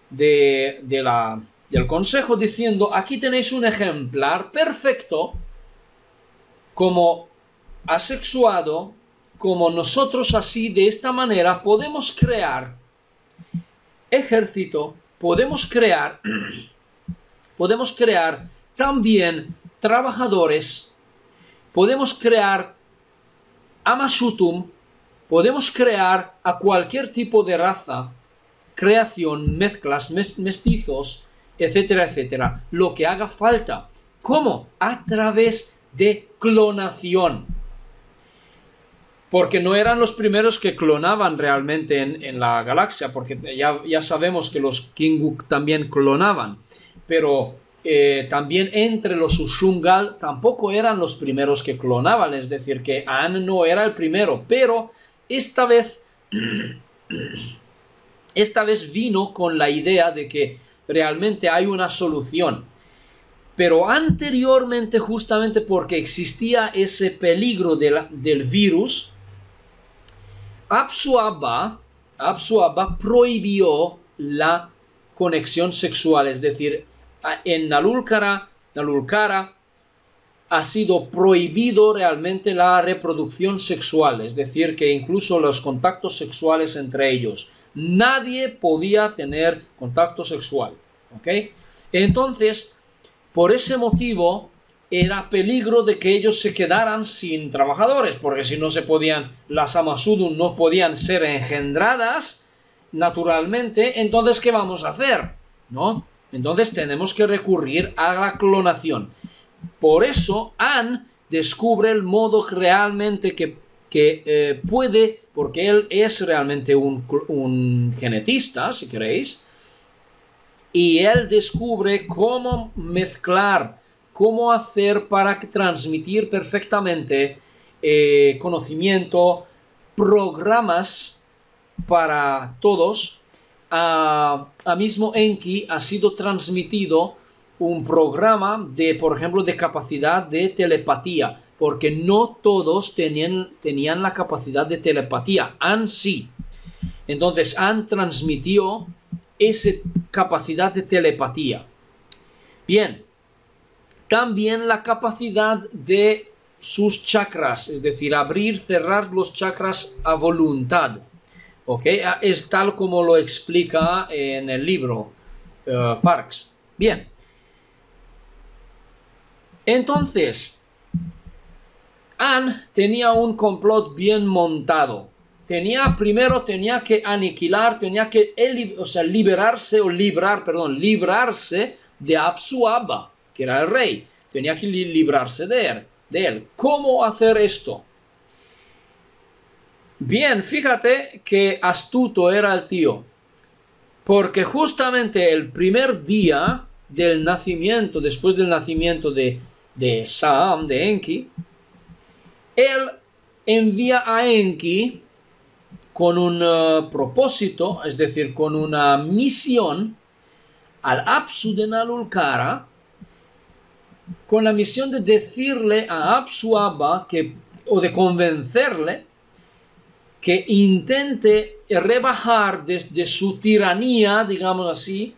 A: del consejo diciendo: aquí tenéis un ejemplar perfecto, como asexuado, como nosotros, así de esta manera podemos crear ejército, podemos crear también trabajadores, podemos crear Amasutum, podemos crear a cualquier tipo de raza, creación, mezclas, mestizos, etcétera, etcétera, lo que haga falta. ¿Cómo? A través de clonación. Porque no eran los primeros que clonaban realmente en la galaxia, porque ya sabemos que los Kinguq también clonaban, pero también entre los Ushungal tampoco eran los primeros que clonaban, es decir, que An no era el primero, pero esta vez vino con la idea de que realmente hay una solución. Pero anteriormente, justamente porque existía ese peligro del virus, Apsu-Abba prohibió la conexión sexual, es decir, en Nalulkara ha sido prohibido realmente la reproducción sexual, es decir, que incluso los contactos sexuales entre ellos. Nadie podía tener contacto sexual, ¿ok? Entonces, por ese motivo, era peligro de que ellos se quedaran sin trabajadores, porque si no se podían, las Amasudum no podían ser engendradas naturalmente, entonces ¿qué vamos a hacer? ¿No? Entonces tenemos que recurrir a la clonación. Por eso An descubre el modo realmente que puede, porque él es realmente un genetista, si queréis, y él descubre cómo mezclar, cómo hacer para transmitir perfectamente conocimiento, programas para todos. A mismo Enki ha sido transmitido un programa de, por ejemplo, de capacidad de telepatía, porque no todos tenían la capacidad de telepatía. An sí. Entonces An transmitió esa capacidad de telepatía. Bien, también la capacidad de sus chakras, es decir, abrir, cerrar los chakras a voluntad. ¿Ok? Es tal como lo explica en el libro Parks. Bien. Entonces, An tenía un complot bien montado. Primero tenía que aniquilar, tenía que librarse de Apsu-Abba, que era el rey. Tenía que librarse de él. ¿Cómo hacer esto? Bien, fíjate que astuto era el tío, porque justamente el primer día del nacimiento, después del nacimiento de Saam, de Enki, él envía a Enki con un propósito, es decir, con una misión al Apsu de Nalulkara, con la misión de decirle a Apsu-Abba o de convencerle que intente rebajar de su tiranía, digamos así,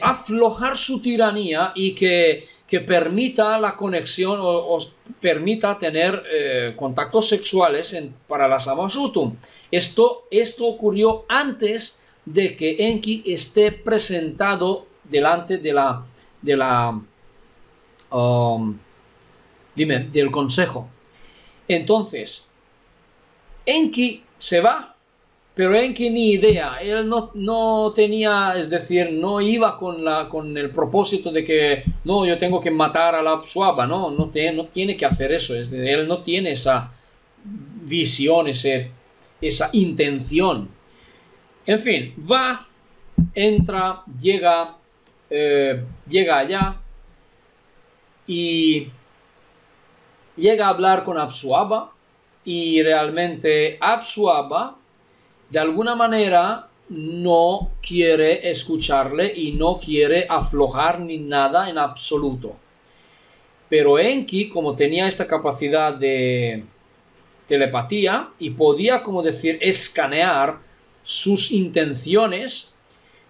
A: aflojar su tiranía y que permita la conexión o permita tener contactos sexuales para la Samasutum. Esto ocurrió antes de que Enki esté presentado delante del consejo. Entonces, Enki se va, pero Enki ni idea, él no tenía, es decir, no iba con el propósito de que, no, yo tengo que matar a la Apsu-Abba, no tiene que hacer eso, él no tiene esa visión, esa intención. En fin, va, entra, llega allá y llega a hablar con Apsu-Abba. Y realmente Apsu-Abba de alguna manera no quiere escucharle y no quiere aflojar ni nada en absoluto. Pero Enki, como tenía esta capacidad de telepatía y podía, como decir, escanear sus intenciones,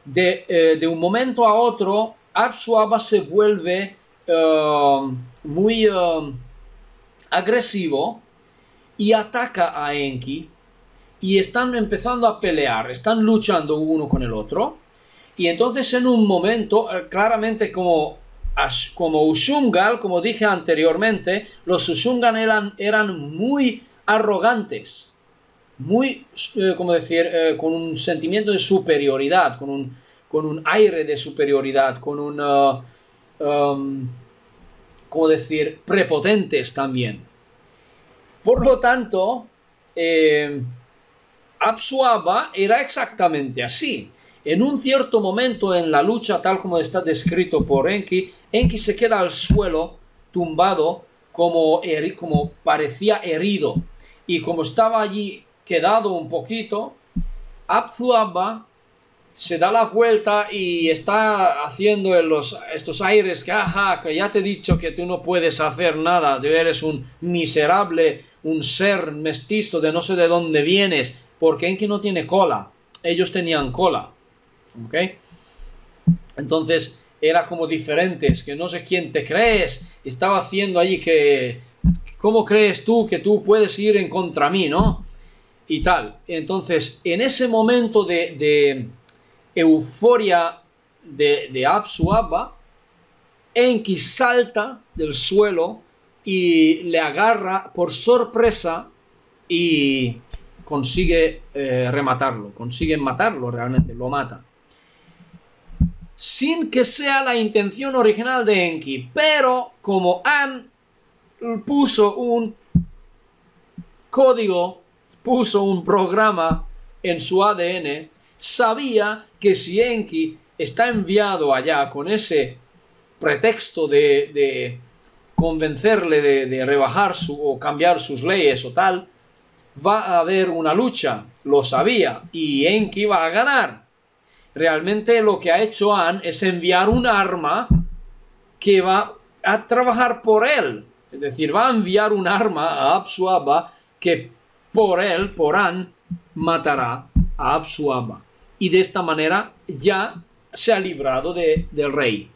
A: de un momento a otro Apsu-Abba se vuelve muy agresivo y ataca a Enki y están empezando a pelear, están luchando uno con el otro y entonces en un momento, claramente como Ushumgal, como dije anteriormente, los Ushumgal eran muy arrogantes, muy, como decir, con un sentimiento de superioridad, con un aire de superioridad, con como decir, prepotentes también. Por lo tanto, Apsu-Abba era exactamente así. En un cierto momento en la lucha, tal como está descrito por Enki, Enki se queda al suelo, tumbado, como parecía herido. Y como estaba allí quedado un poquito, Apsu-Abba se da la vuelta y está haciendo estos aires que ya te he dicho que tú no puedes hacer nada, tú eres un miserable, un ser mestizo de no sé de dónde vienes, porque Enki no tiene cola, ellos tenían cola, ¿ok? Entonces era como diferentes, que no sé quién te crees, estaba haciendo allí ¿cómo crees tú que tú puedes ir en contra mí, no? Y tal, entonces en ese momento de euforia de Apsu-Abba, Enki salta del suelo y le agarra por sorpresa y consigue rematarlo, consigue matarlo realmente, lo mata. sin que sea la intención original de Enki. Pero como An puso un código, puso un programa en su ADN, sabía que si Enki está enviado allá con ese pretexto de convencerle de rebajar o cambiar sus leyes o tal, va a haber una lucha, lo sabía, y Enki va a ganar. Realmente lo que ha hecho An es enviar un arma que va a trabajar por él. Es decir, va a enviar un arma a Apsu-Abba que por él, por An, matará a Apsu-Abba. Y de esta manera ya se ha librado del rey.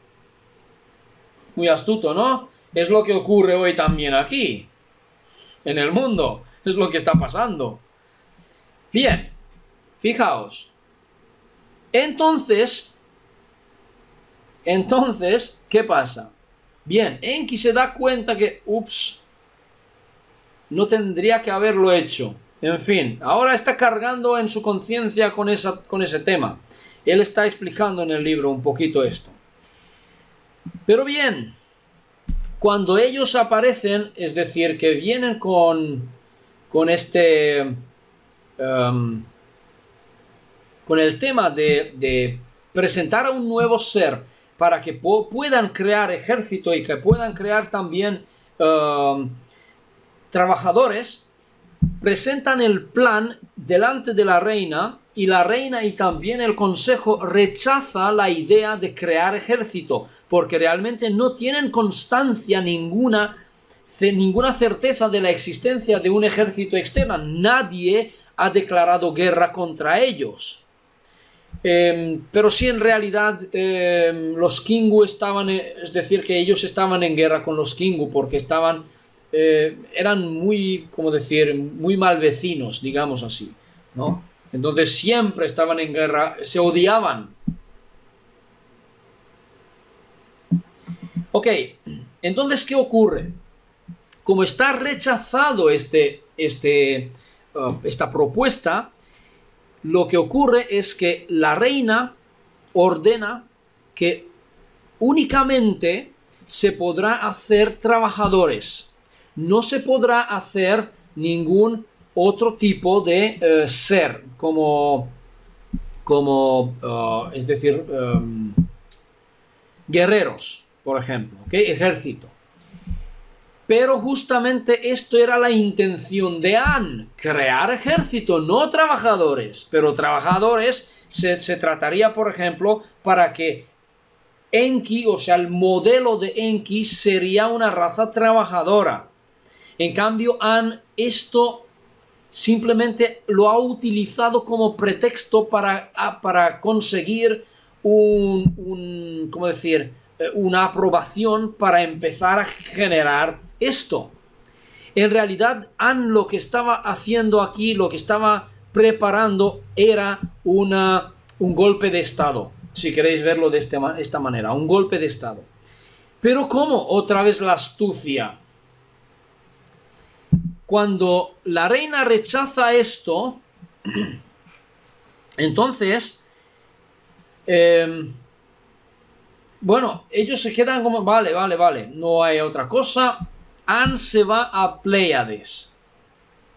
A: Muy astuto, ¿no? Es lo que ocurre hoy también aquí, en el mundo. Es lo que está pasando. Bien, fijaos. Entonces, ¿qué pasa? Bien, Enki se da cuenta que, ups, no tendría que haberlo hecho. En fin, ahora está cargando en su conciencia con ese tema. Él está explicando en el libro un poquito esto. Pero bien, cuando ellos aparecen, es decir, que vienen con el tema de presentar a un nuevo ser para que puedan crear ejército y que puedan crear también trabajadores, presentan el plan delante de la reina, y la reina y también el consejo rechaza la idea de crear ejército, porque realmente no tienen constancia ninguna certeza de la existencia de un ejército externo. Nadie ha declarado guerra contra ellos. Pero sí, en realidad los Kingu estaban, es decir, que ellos estaban en guerra con los Kingu porque eran muy, ¿cómo decir?, muy mal vecinos, digamos así, ¿no? Entonces siempre estaban en guerra, se odiaban. Ok, entonces, ¿qué ocurre? Como está rechazado esta propuesta, lo que ocurre es que la reina ordena que únicamente se podrá hacer trabajadores. No se podrá hacer ningún otro tipo de ser, es decir, guerreros, por ejemplo, ¿okay? Ejército. Pero justamente esto era la intención de An, crear ejército, no trabajadores. Pero trabajadores se trataría, por ejemplo, para que Enki, o sea, el modelo de Enki sería una raza trabajadora. En cambio, An esto simplemente lo ha utilizado como pretexto para conseguir ¿cómo decir?, una aprobación para empezar a generar esto. En realidad, An lo que estaba haciendo aquí, lo que estaba preparando, era un golpe de Estado, si queréis verlo de esta manera, un golpe de Estado. Pero ¿cómo? Otra vez la astucia. Cuando la reina rechaza esto, entonces, bueno, ellos se quedan como, vale, no hay otra cosa. An se va a Pléyades,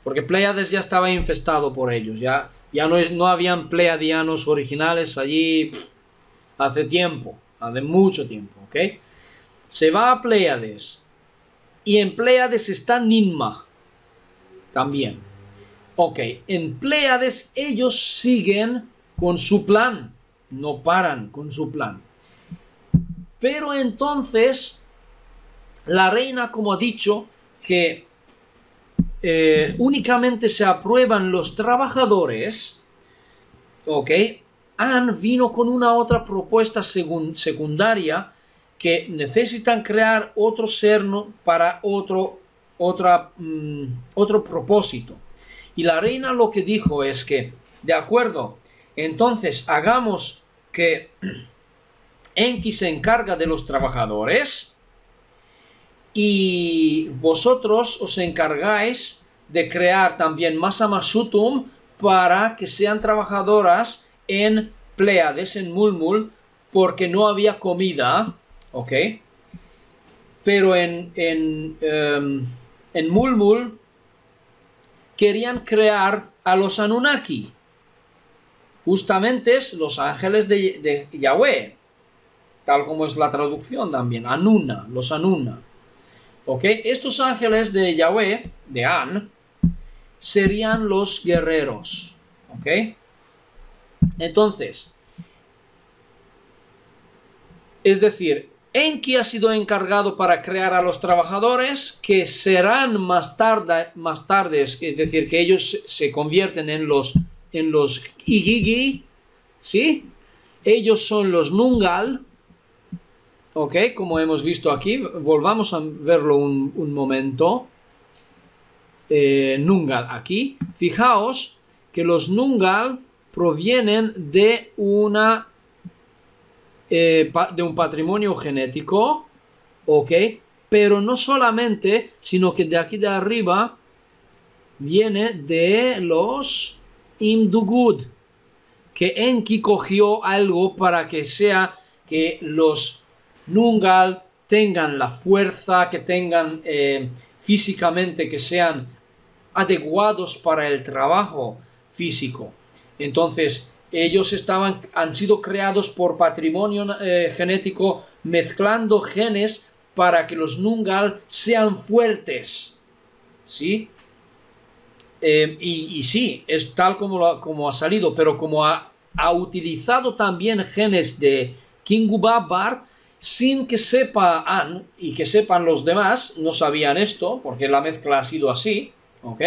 A: porque Pléyades ya estaba infestado por ellos, ya no habían pleiadianos originales allí hace tiempo, hace mucho tiempo, ¿ok? Se va a Pléyades, y en Pléyades está Ninma también. Ok, en Pléyades ellos siguen con su plan, no paran con su plan. Pero entonces la reina, como ha dicho, que únicamente se aprueban los trabajadores, ok, An vino con una otra propuesta secundaria, que necesitan crear otro ser para otro propósito. Y la reina lo que dijo es que, de acuerdo, entonces hagamos que Enki se encarga de los trabajadores y vosotros os encargáis de crear también Masa Masutum para que sean trabajadoras en Pléyades, en Mulmul, porque no había comida, ¿ok? Pero en Mulmul querían crear a los Anunnaki, justamente es los ángeles de Yahweh, tal como es la traducción también, Anuna, los Anuna. ¿Ok? Estos ángeles de Yahweh, de An, serían los guerreros. ¿Ok? Entonces, es decir, Enki ha sido encargado para crear a los trabajadores que serán más tarde, es decir, que ellos se convierten en los Igigi, ¿sí? Ellos son los Nungal, ¿ok? Como hemos visto aquí, volvamos a verlo un momento. Nungal aquí. Fijaos que los Nungal provienen de de un patrimonio genético, ¿ok? Pero no solamente, sino que de aquí de arriba viene de los Imdugud, que Enki cogió algo para que sea que los Nungal tengan la fuerza, que tengan físicamente, que sean adecuados para el trabajo físico. Entonces, ellos han sido creados por patrimonio genético, mezclando genes para que los Nungal sean fuertes, ¿sí? Y sí, es tal como ha salido, pero como ha utilizado también genes de Kingu Babar, sin que sepa An y que sepan los demás, no sabían esto, porque la mezcla ha sido así, ¿ok?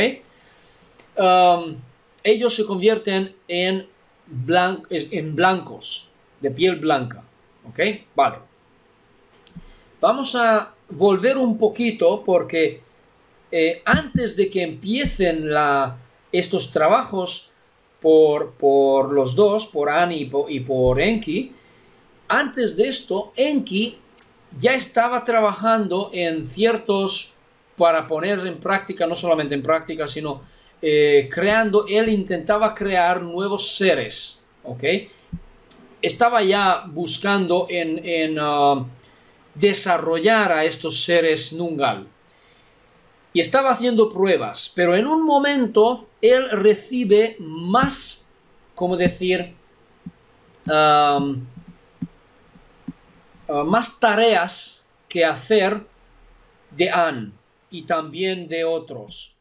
A: Ellos se convierten en blancos, de piel blanca, ¿ok? Vale. Vamos a volver un poquito porque antes de que empiecen estos trabajos por los dos, por An y por Enki, antes de esto, Enki ya estaba trabajando en ciertos, para poner en práctica, no solamente en práctica, sino él intentaba crear nuevos seres, ¿ok? Estaba ya buscando en desarrollar a estos seres Nungal. Y estaba haciendo pruebas, pero en un momento él recibe más, como decir, más tareas que hacer de An y también de otros.